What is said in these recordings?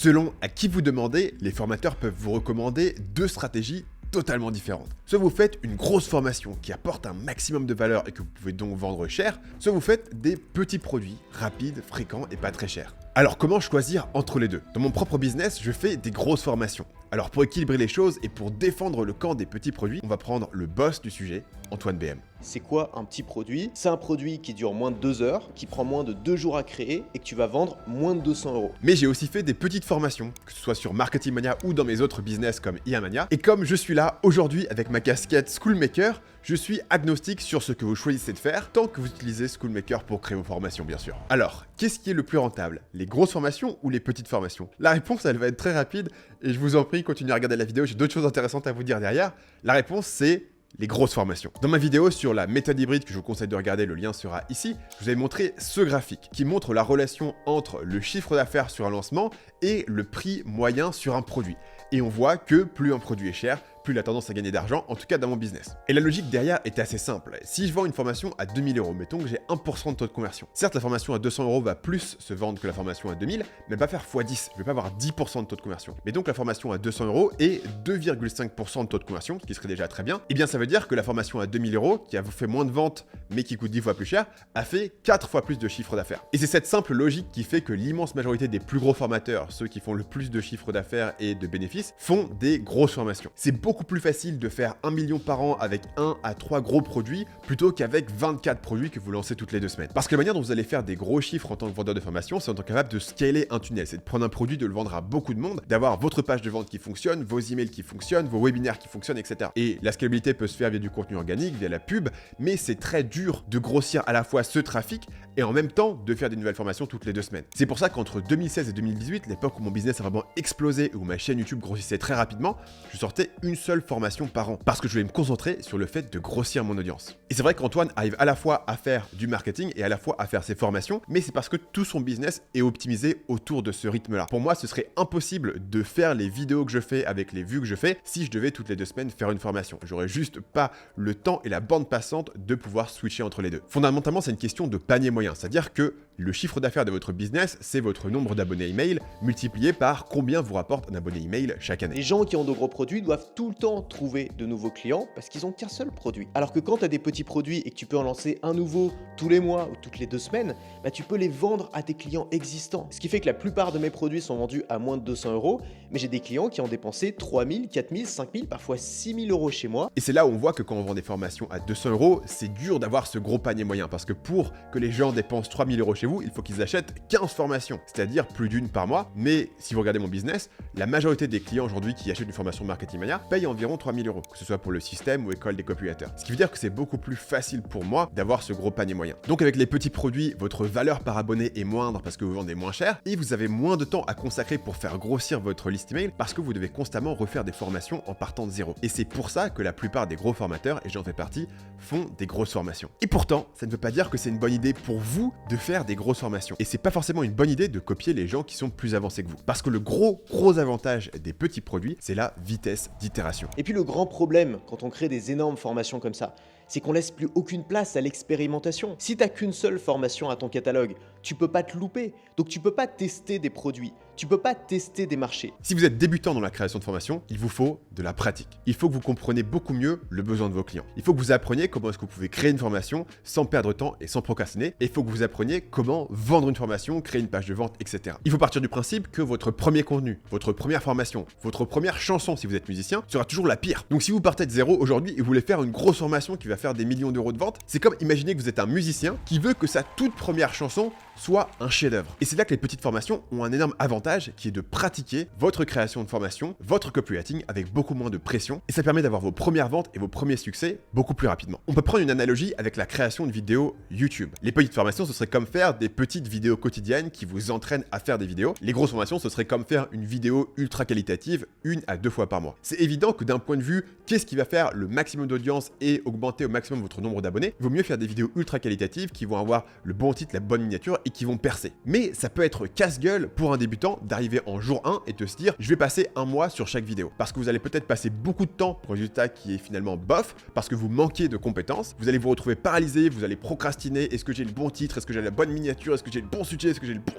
Selon à qui vous demandez, les formateurs peuvent vous recommander deux stratégies totalement différentes. Soit vous faites une grosse formation qui apporte un maximum de valeur et que vous pouvez donc vendre cher, soit vous faites des petits produits rapides, fréquents et pas très chers. Alors comment choisir entre les deux? Dans mon propre business, je fais des grosses formations. Alors pour équilibrer les choses et pour défendre le camp des petits produits, on va prendre le boss du sujet, Antoine BM. C'est quoi un petit produit? C'est un produit qui dure moins de 2 heures, qui prend moins de 2 jours à créer et que tu vas vendre moins de 200 €. Mais j'ai aussi fait des petites formations, que ce soit sur Marketing Mania ou dans mes autres business comme IA Mania. Et comme je suis là aujourd'hui avec ma casquette Schoolmaker, je suis agnostique sur ce que vous choisissez de faire, tant que vous utilisez Schoolmaker pour créer vos formations, bien sûr. Alors, qu'est-ce qui est le plus rentable? Les grosses formations ou les petites formations? La réponse, elle va être très rapide, et je vous en prie, continuez à regarder la vidéo, j'ai d'autres choses intéressantes à vous dire derrière. La réponse, c'est les grosses formations. Dans ma vidéo sur la méthode hybride que je vous conseille de regarder, le lien sera ici, je vous ai montré ce graphique qui montre la relation entre le chiffre d'affaires sur un lancement et le prix moyen sur un produit. Et on voit que plus un produit est cher, plus il a tendance à gagner d'argent, en tout cas dans mon business. Et la logique derrière est assez simple. Si je vends une formation à 2000 €, mettons que j'ai 1% de taux de conversion. Certes, la formation à 200 € va plus se vendre que la formation à 2000, mais elle va faire x10. Je vais pas avoir 10% de taux de conversion. Mais donc la formation à 200 € et 2,5% de taux de conversion, ce qui serait déjà très bien. Et bien ça veut dire que la formation à 2000 €, qui a fait moins de ventes, mais qui coûte 10 fois plus cher, a fait 4 fois plus de chiffre d'affaires. Et c'est cette simple logique qui fait que l'immense majorité des plus gros formateurs, ceux qui font le plus de chiffre d'affaires et de bénéfices, font des grosses formations. C'est beaucoup plus facile de faire 1 million par an avec 1 à 3 gros produits plutôt qu'avec 24 produits que vous lancez toutes les 2 semaines. Parce que la manière dont vous allez faire des gros chiffres en tant que vendeur de formation, c'est en tant capable de scaler un tunnel. C'est de prendre un produit, de le vendre à beaucoup de monde, d'avoir votre page de vente qui fonctionne, vos emails qui fonctionnent, vos webinaires qui fonctionnent, etc. Et la scalabilité peut se faire via du contenu organique, via la pub, mais c'est très dur de grossir à la fois ce trafic et en même temps de faire des nouvelles formations toutes les 2 semaines. C'est pour ça qu'entre 2016 et 2018, l'époque où mon business a vraiment explosé et où ma chaîne YouTube grossissait très rapidement, je sortais une seule formation par an parce que je voulais me concentrer sur le fait de grossir mon audience. Et c'est vrai qu'Antoine arrive à la fois à faire du marketing et à la fois à faire ses formations, mais c'est parce que tout son business est optimisé autour de ce rythme-là. Pour moi, ce serait impossible de faire les vidéos que je fais avec les vues que je fais si je devais toutes les 2 semaines faire une formation. J'aurais juste pas le temps et la bande passante de pouvoir switcher entre les deux. Fondamentalement, c'est une question de panier moyen, c'est-à-dire que le chiffre d'affaires de votre business, c'est votre nombre d'abonnés email multiplié par combien vous rapporte un abonné email chaque année. Les gens qui ont de gros produits doivent tout le temps trouver de nouveaux clients parce qu'ils n'ont qu'un seul produit. Alors que quand tu as des petits produits et que tu peux en lancer un nouveau tous les mois ou toutes les 2 semaines, bah tu peux les vendre à tes clients existants. Ce qui fait que la plupart de mes produits sont vendus à moins de 200 €, mais j'ai des clients qui ont dépensé 3000, 4000, 5000, parfois 6000 € chez moi. Et c'est là où on voit que quand on vend des formations à 200 €, c'est dur d'avoir ce gros panier moyen parce que pour que les gens dépensent 3000 € chez vous, il faut qu'ils achètent 15 formations, c'est-à-dire plus d'une par mois. Mais si vous regardez mon business, la majorité des clients aujourd'hui qui achètent une formation Marketing Mania payent environ 3000 €, que ce soit pour le système ou école des copywriters. Ce qui veut dire que c'est beaucoup plus facile pour moi d'avoir ce gros panier moyen. Donc avec les petits produits, votre valeur par abonné est moindre parce que vous vendez moins cher et vous avez moins de temps à consacrer pour faire grossir votre liste email parce que vous devez constamment refaire des formations en partant de zéro. Et c'est pour ça que la plupart des gros formateurs, et j'en fais partie, font des grosses formations. Et pourtant, ça ne veut pas dire que c'est une bonne idée pour vous de faire des grosses formations. Et c'est pas forcément une bonne idée de copier les gens qui sont plus avancés que vous. Parce que le gros avantage des petits produits, c'est la vitesse d'itération. Et puis le grand problème quand on crée des énormes formations comme ça, c'est qu'on laisse plus aucune place à l'expérimentation. Si tu n'as qu'une seule formation à ton catalogue, tu peux pas te louper. Donc tu peux pas tester des produits, tu peux pas tester des marchés. Si vous êtes débutant dans la création de formation, il vous faut de la pratique. Il faut que vous compreniez beaucoup mieux le besoin de vos clients. Il faut que vous appreniez comment est-ce que vous pouvez créer une formation sans perdre de temps et sans procrastiner. Et il faut que vous appreniez comment vendre une formation, créer une page de vente, etc. Il faut partir du principe que votre premier contenu, votre première formation, votre première chanson si vous êtes musicien, sera toujours la pire. Donc si vous partez de zéro aujourd'hui et vous voulez faire une grosse formation qui va faire des millions d'euros de vente, c'est comme imaginer que vous êtes un musicien qui veut que sa toute première chanson soit un chef-d'œuvre. Et c'est là que les petites formations ont un énorme avantage qui est de pratiquer votre création de formation, votre copywriting avec beaucoup moins de pression et ça permet d'avoir vos premières ventes et vos premiers succès beaucoup plus rapidement. On peut prendre une analogie avec la création de vidéos YouTube. Les petites formations, ce serait comme faire des petites vidéos quotidiennes qui vous entraînent à faire des vidéos. Les grosses formations, ce serait comme faire une vidéo ultra qualitative 1 à 2 fois par mois. C'est évident que d'un point de vue, qu'est-ce qui va faire le maximum d'audience et augmenter au maximum votre nombre d'abonnés, il vaut mieux faire des vidéos ultra qualitatives qui vont avoir le bon titre, la bonne miniature et qui vont percer. Mais ça peut être casse-gueule pour un débutant d'arriver en jour 1 et de se dire je vais passer un mois sur chaque vidéo. Parce que vous allez peut-être passer beaucoup de temps pour un résultat qui est finalement bof, parce que vous manquez de compétences, vous allez vous retrouver paralysé, vous allez procrastiner, est-ce que j'ai le bon titre, est-ce que j'ai la bonne miniature, est-ce que j'ai le bon sujet, est-ce que j'ai le bon...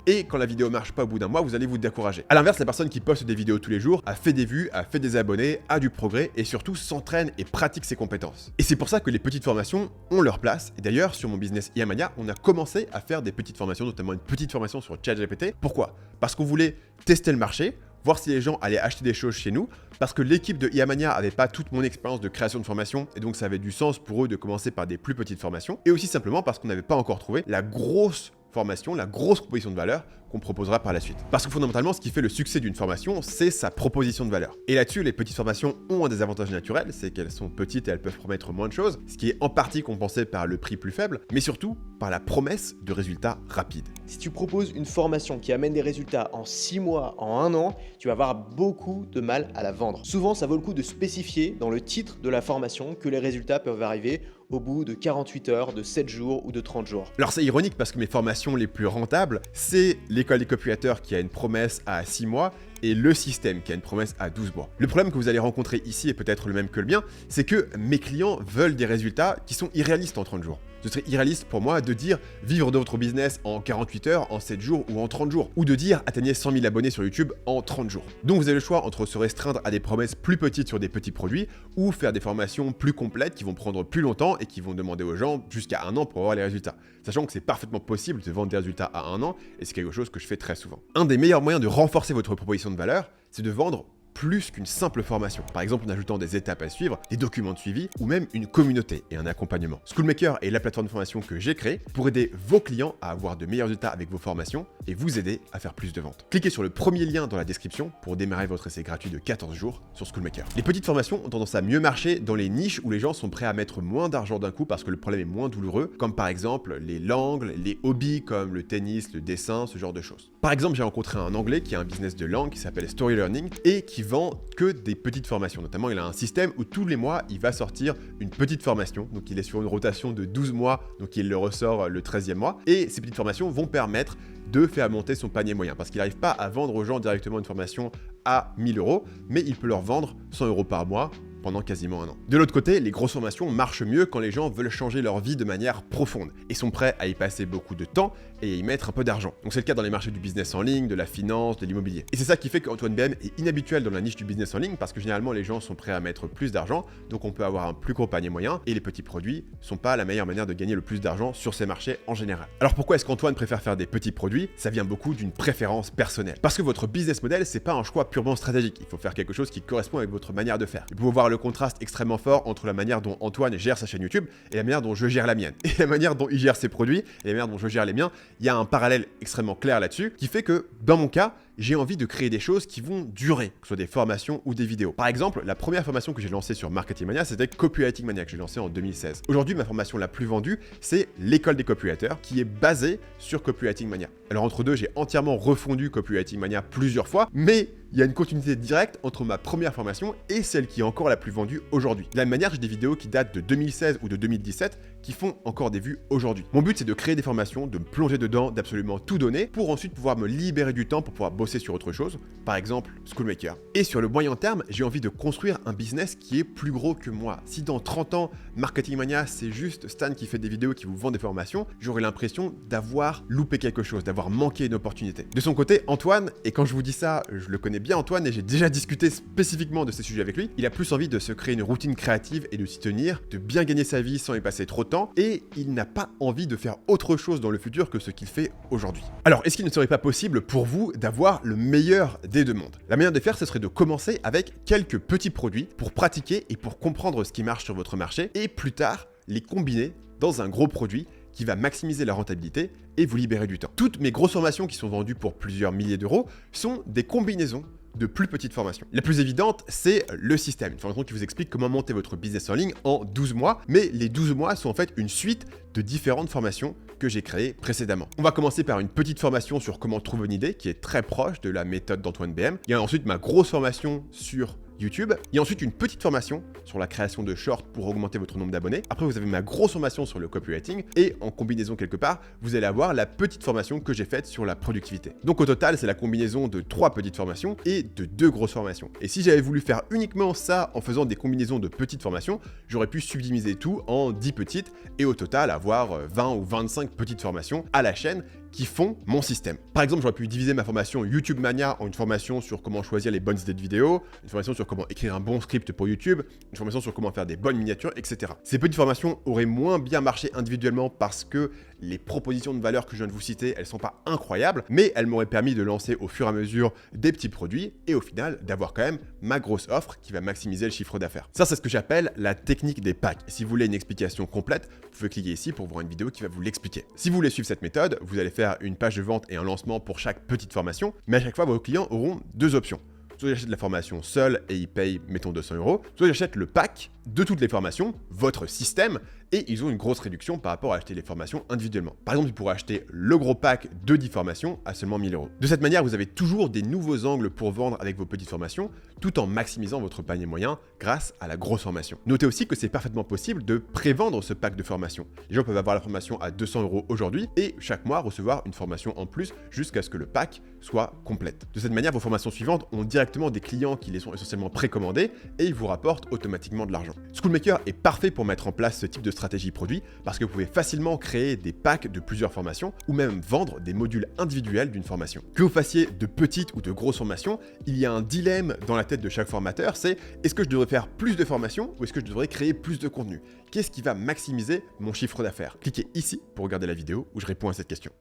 Et quand la vidéo marche pas au bout d'un mois, vous allez vous décourager. A l'inverse, la personne qui poste des vidéos tous les jours a fait des vues, a fait des abonnés, a du progrès et surtout s'entraîne et pratique ses compétences. Et c'est pour ça que les petites formations ont leur place. Et d'ailleurs, sur mon business Iamania, on a commencé à faire des petites formations, notamment une petite formation sur ChatGPT. Pourquoi? Parce qu'on voulait tester le marché, voir si les gens allaient acheter des choses chez nous, parce que l'équipe de Iamania avait pas toute mon expérience de création de formation, et donc ça avait du sens pour eux de commencer par des plus petites formations, et aussi simplement parce qu'on n'avait pas encore trouvé la grosse formation, la grosse proposition de valeur qu'on proposera par la suite. Parce que fondamentalement, ce qui fait le succès d'une formation, c'est sa proposition de valeur. Et là-dessus, les petites formations ont un désavantage naturel, c'est qu'elles sont petites et elles peuvent promettre moins de choses, ce qui est en partie compensé par le prix plus faible, mais surtout par la promesse de résultats rapides. Si tu proposes une formation qui amène des résultats en 6 mois, en 1 an, tu vas avoir beaucoup de mal à la vendre. Souvent, ça vaut le coup de spécifier dans le titre de la formation que les résultats peuvent arriver au bout de 48 heures, de 7 jours ou de 30 jours. Alors c'est ironique parce que mes formations les plus rentables, c'est l'école des copywriters qui a une promesse à 6 mois et le système qui a une promesse à 12 mois. Le problème que vous allez rencontrer ici est peut-être le même que le mien, c'est que mes clients veulent des résultats qui sont irréalistes en 30 jours. Ce serait irréaliste pour moi de dire vivre de votre business en 48 heures, en 7 jours ou en 30 jours, ou de dire atteignez 100 000 abonnés sur YouTube en 30 jours. Donc vous avez le choix entre se restreindre à des promesses plus petites sur des petits produits ou faire des formations plus complètes qui vont prendre plus longtemps et qui vont demander aux gens jusqu'à 1 an pour avoir les résultats. Sachant que c'est parfaitement possible de vendre des résultats à 1 an et c'est quelque chose que je fais très souvent. Un des meilleurs moyens de renforcer votre proposition de valeur, c'est de vendre plus qu'une simple formation. Par exemple en ajoutant des étapes à suivre, des documents de suivi ou même une communauté et un accompagnement. Schoolmaker est la plateforme de formation que j'ai créée pour aider vos clients à avoir de meilleurs résultats avec vos formations et vous aider à faire plus de ventes. Cliquez sur le premier lien dans la description pour démarrer votre essai gratuit de 14 jours sur Schoolmaker. Les petites formations ont tendance à mieux marcher dans les niches où les gens sont prêts à mettre moins d'argent d'un coup parce que le problème est moins douloureux, comme par exemple les langues, les hobbies comme le tennis, le dessin, ce genre de choses. Par exemple, j'ai rencontré un Anglais qui a un business de langue qui s'appelle Story Learning et qui vend que des petites formations. Notamment, il a un système où tous les mois, il va sortir une petite formation. Donc, il est sur une rotation de 12 mois, donc il le ressort le 13e mois. Et ces petites formations vont permettre de faire monter son panier moyen parce qu'il n'arrive pas à vendre aux gens directement une formation à 1000 €, mais il peut leur vendre 100 € par mois pendant quasiment 1 an. De l'autre côté, les grosses formations marchent mieux quand les gens veulent changer leur vie de manière profonde et sont prêts à y passer beaucoup de temps et à y mettre un peu d'argent. Donc c'est le cas dans les marchés du business en ligne, de la finance, de l'immobilier. Et c'est ça qui fait qu'Antoine BM est inhabituel dans la niche du business en ligne parce que généralement les gens sont prêts à mettre plus d'argent, donc on peut avoir un plus gros panier moyen et les petits produits sont pas la meilleure manière de gagner le plus d'argent sur ces marchés en général. Alors pourquoi est-ce qu'Antoine préfère faire des petits produits? Ça vient beaucoup d'une préférence personnelle. Parce que votre business model, c'est pas un choix purement stratégique. Il faut faire quelque chose qui correspond avec votre manière de faire. Vous pouvez voir le contraste extrêmement fort entre la manière dont Antoine gère sa chaîne YouTube et la manière dont je gère la mienne. Et la manière dont il gère ses produits et la manière dont je gère les miens, il y a un parallèle extrêmement clair là-dessus qui fait que, dans mon cas, j'ai envie de créer des choses qui vont durer, que ce soit des formations ou des vidéos. Par exemple, la première formation que j'ai lancée sur Marketing Mania, c'était Copywriting Mania, que j'ai lancée en 2016. Aujourd'hui, ma formation la plus vendue, c'est l'école des copywriters, qui est basée sur Copywriting Mania. Alors entre deux, j'ai entièrement refondu Copywriting Mania plusieurs fois, mais il y a une continuité directe entre ma première formation et celle qui est encore la plus vendue aujourd'hui. De la même manière, j'ai des vidéos qui datent de 2016 ou de 2017 qui font encore des vues aujourd'hui. Mon but, c'est de créer des formations, de me plonger dedans, d'absolument tout donner pour ensuite pouvoir me libérer du temps pour pouvoir bosser sur autre chose, par exemple Schoolmaker. Et sur le moyen terme, j'ai envie de construire un business qui est plus gros que moi. Si dans 30 ans, Marketing Mania, c'est juste Stan qui fait des vidéos, qui vous vend des formations, j'aurais l'impression d'avoir loupé quelque chose, d'avoir manqué une opportunité. De son côté, Antoine, et quand je vous dis ça, je le connais bien Antoine et j'ai déjà discuté spécifiquement de ces sujets avec lui, il a plus envie de se créer une routine créative et de s'y tenir, de bien gagner sa vie sans y passer trop de temps, et il n'a pas envie de faire autre chose dans le futur que ce qu'il fait aujourd'hui. Alors, est-ce qu'il ne serait pas possible pour vous d'avoir le meilleur des deux mondes? La manière de faire, ce serait de commencer avec quelques petits produits pour pratiquer et pour comprendre ce qui marche sur votre marché, et plus tard, les combiner dans un gros produit qui va maximiser la rentabilité et vous libérer du temps. Toutes mes grosses formations qui sont vendues pour plusieurs milliers d'euros sont des combinaisons de plus petites formations. La plus évidente, c'est le système, une formation qui vous explique comment monter votre business en ligne en 12 mois, mais les 12 mois sont en fait une suite de différentes formations que j'ai créées précédemment. On va commencer par une petite formation sur comment trouver une idée qui est très proche de la méthode d'Antoine BM. Il y a ensuite ma grosse formation sur YouTube. Il y a ensuite une petite formation sur la création de shorts pour augmenter votre nombre d'abonnés. Après, vous avez ma grosse formation sur le copywriting et en combinaison quelque part, vous allez avoir la petite formation que j'ai faite sur la productivité. Donc au total, c'est la combinaison de 3 petites formations et de 2 grosses formations. Et si j'avais voulu faire uniquement ça en faisant des combinaisons de petites formations, j'aurais pu subdimiser tout en 10 petites et au total avoir 20 ou 25 petites formations à la chaîne qui font mon système. Par exemple, j'aurais pu diviser ma formation YouTube Mania en une formation sur comment choisir les bonnes idées de vidéos, une formation sur comment écrire un bon script pour YouTube, une formation sur comment faire des bonnes miniatures, etc. Ces petites formations auraient moins bien marché individuellement parce que les propositions de valeur que je viens de vous citer, elles sont pas incroyables, mais elles m'auraient permis de lancer au fur et à mesure des petits produits et au final d'avoir quand même ma grosse offre qui va maximiser le chiffre d'affaires. Ça, c'est ce que j'appelle la technique des packs. Si vous voulez une explication complète, vous pouvez cliquer ici pour voir une vidéo qui va vous l'expliquer. Si vous voulez suivre cette méthode, vous allez faire une page de vente et un lancement pour chaque petite formation, mais à chaque fois, vos clients auront 2 options. Soit j'achète la formation seule et ils payent, mettons, 200 €, soit j'achète le pack de toutes les formations, votre système, et ils ont une grosse réduction par rapport à acheter les formations individuellement. Par exemple, ils pourraient acheter le gros pack de 10 formations à seulement 1000 €. De cette manière, vous avez toujours des nouveaux angles pour vendre avec vos petites formations, tout en maximisant votre panier moyen grâce à la grosse formation. Notez aussi que c'est parfaitement possible de prévendre ce pack de formation. Les gens peuvent avoir la formation à 200 € aujourd'hui et chaque mois recevoir une formation en plus jusqu'à ce que le pack soit complète. De cette manière, vos formations suivantes ont directement des clients qui les sont essentiellement précommandés et ils vous rapportent automatiquement de l'argent. Schoolmaker est parfait pour mettre en place ce type de stratégie produit parce que vous pouvez facilement créer des packs de plusieurs formations ou même vendre des modules individuels d'une formation. Que vous fassiez de petites ou de grosses formations, il y a un dilemme dans la tête de chaque formateur, c'est est-ce que je devrais faire plus de formations ou est-ce que je devrais créer plus de contenu? Qu'est-ce qui va maximiser mon chiffre d'affaires? Cliquez ici pour regarder la vidéo où je réponds à cette question.